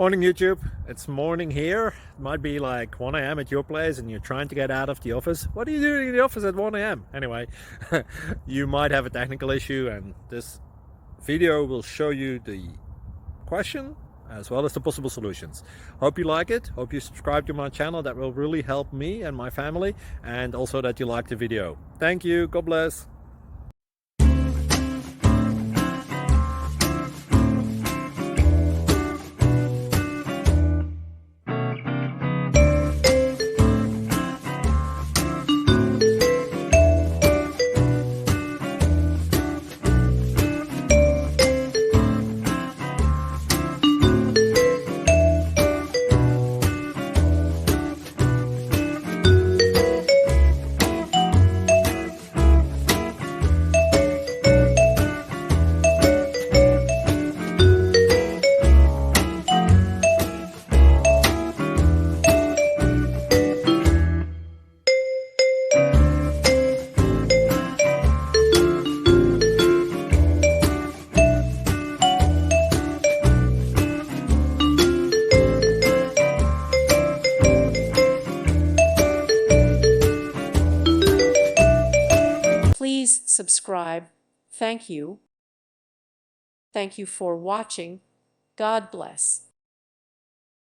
Morning YouTube, it's morning here. It might be like 1 a.m. at your place and you're trying to get out of the office. What are you doing in the office at 1 a.m.? Anyway, you might have a technical issue and this video will show you the question as well as the possible solutions. Hope you like it, hope you subscribe to my channel. That will really help me and my family, and also that you like the video. Thank you, God bless. Please subscribe. Thank you. Thank you for watching. God bless.